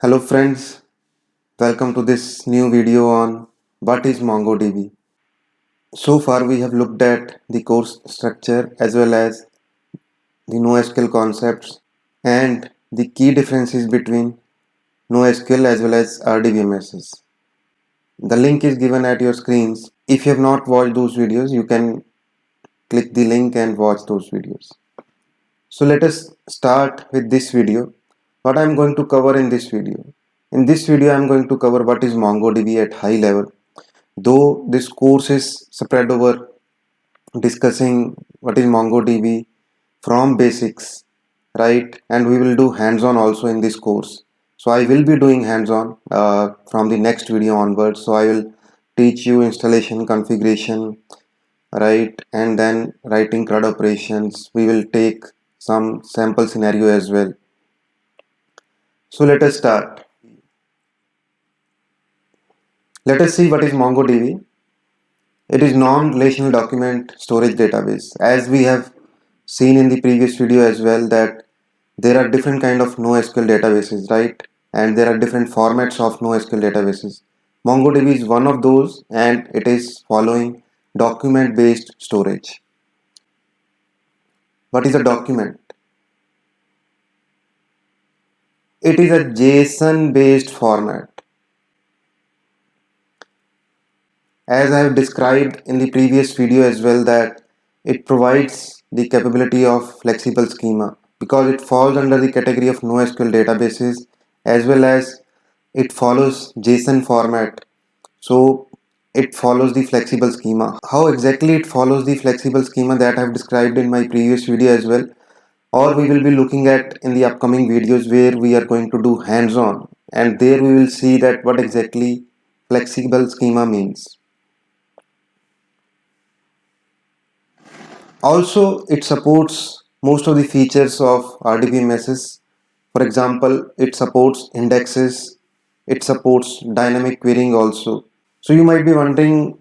Hello friends, welcome to this new video on what is MongoDB. So far we have looked at the course structure as well as the NoSQL concepts and the key differences between NoSQL as well as RDBMSs. The link is given at your screens. If you have not watched those videos, you can click the link and watch those videos. So let us start with this video. What I am going to cover in this video. In this video I am going to cover what is MongoDB at high level. Though this course is spread over discussing what is MongoDB from basics, right? And we will do hands-on also in this course. So I will be doing hands-on from the next video onwards. So I will teach you installation, configuration, right? And then writing CRUD operations. We will take some sample scenario as well. So let us start. Let us see what is MongoDB. It is non-relational document storage database. As we have seen in the previous video as well that there are different kind of NoSQL databases, right? And there are different formats of NoSQL databases. MongoDB is one of those and it is following document based storage. What is a document? It is a JSON based format. As I have described in the previous video as well that it provides the capability of flexible schema because it falls under the category of NoSQL databases as well as it follows JSON format. So it follows the flexible schema. How exactly it follows the flexible schema that I have described in my previous video as well, or we will be looking at in the upcoming videos where we are going to do hands-on, and there we will see that what exactly flexible schema means. Also, it supports most of the features of RDBMSs. For example, it supports indexes, it supports dynamic querying also. So you might be wondering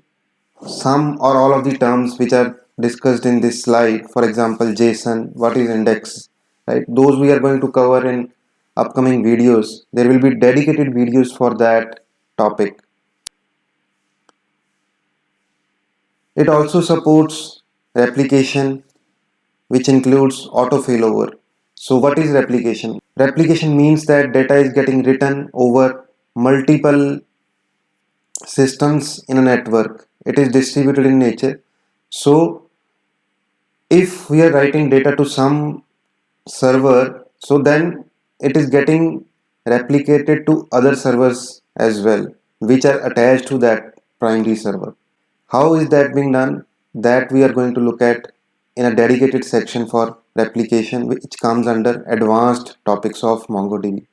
some or all of the terms which are discussed in this slide. For example, JSON, what is index, right? Those we are going to cover in upcoming videos. There will be dedicated videos for that topic. It also supports replication, which includes auto failover. So what is replication? Replication means that data is getting written over multiple systems in a network. It is distributed in nature. So if we are writing data to some server, so then it is getting replicated to other servers as well, which are attached to that primary server. How is that being done? That we are going to look at in a dedicated section for replication, which comes under advanced topics of MongoDB.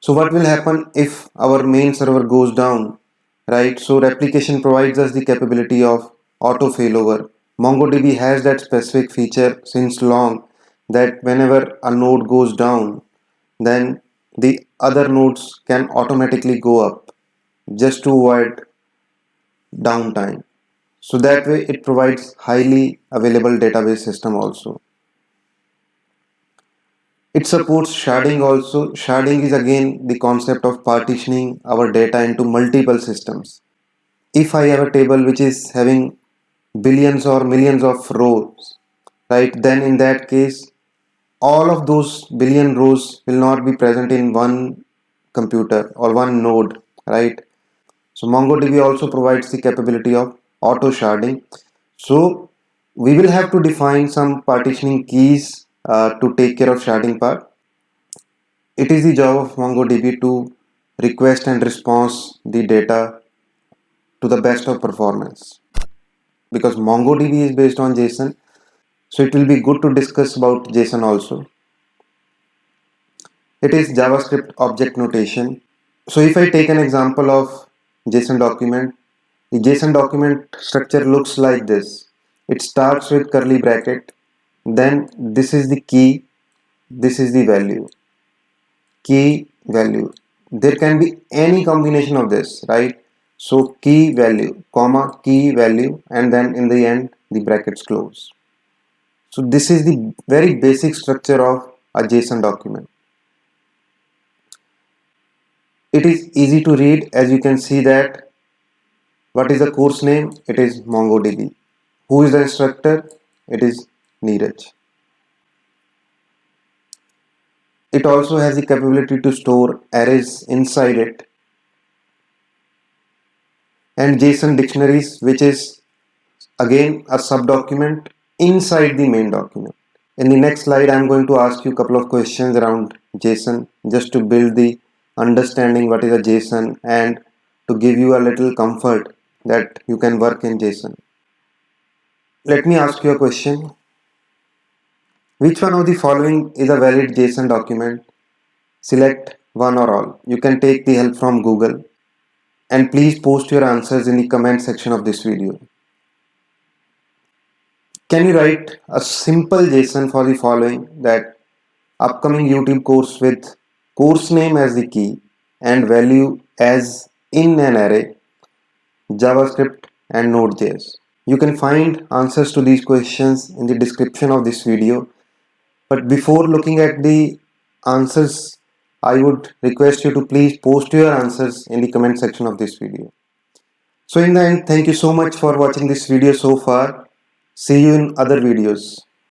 So what will happen if our main server goes down, right? So replication provides us the capability of auto failover. MongoDB has that specific feature since long that whenever a node goes down, then the other nodes can automatically go up just to avoid downtime. So that way it provides highly available database system also. It supports sharding also. Sharding is again the concept of partitioning our data into multiple systems. If I have a table which is having billions or millions of rows, right, then in that case, all of those billion rows will not be present in one computer or one node, right? So MongoDB also provides the capability of auto sharding. So we will have to define some partitioning keys to take care of sharding part. It is the job of MongoDB to request and response the data to the best of performance. Because MongoDB is based on JSON, so it will be good to discuss about JSON also. It is JavaScript object notation. So if I take an example of JSON document, the JSON document structure looks like this. It starts with curly bracket, then this is the key, this is the value, key value. There can be any combination of this, right? So key value, comma, key value, and then in the end the brackets close. So this is the very basic structure of a JSON document. It is easy to read, as you can see that. What is the course name? It is MongoDB. Who is the instructor? It is Neeraj. It also has the capability to store arrays inside it and JSON dictionaries, which is again a subdocument inside the main document. In the next slide, I'm going to ask you a couple of questions around JSON just to build the understanding what is a JSON and to give you a little comfort that you can work in JSON. Let me ask you a question. Which one of the following is a valid JSON document? Select one or all. You can take the help from Google, and please post your answers in the comment section of this video. Can you write a simple JSON for the following: that upcoming YouTube course with course name as the key and value as in an array, JavaScript and Node.js. You can find answers to these questions in the description of this video. But before looking at the answers, I would request you to please post your answers in the comment section of this video. So in the end, thank you so much for watching this video so far. See you in other videos.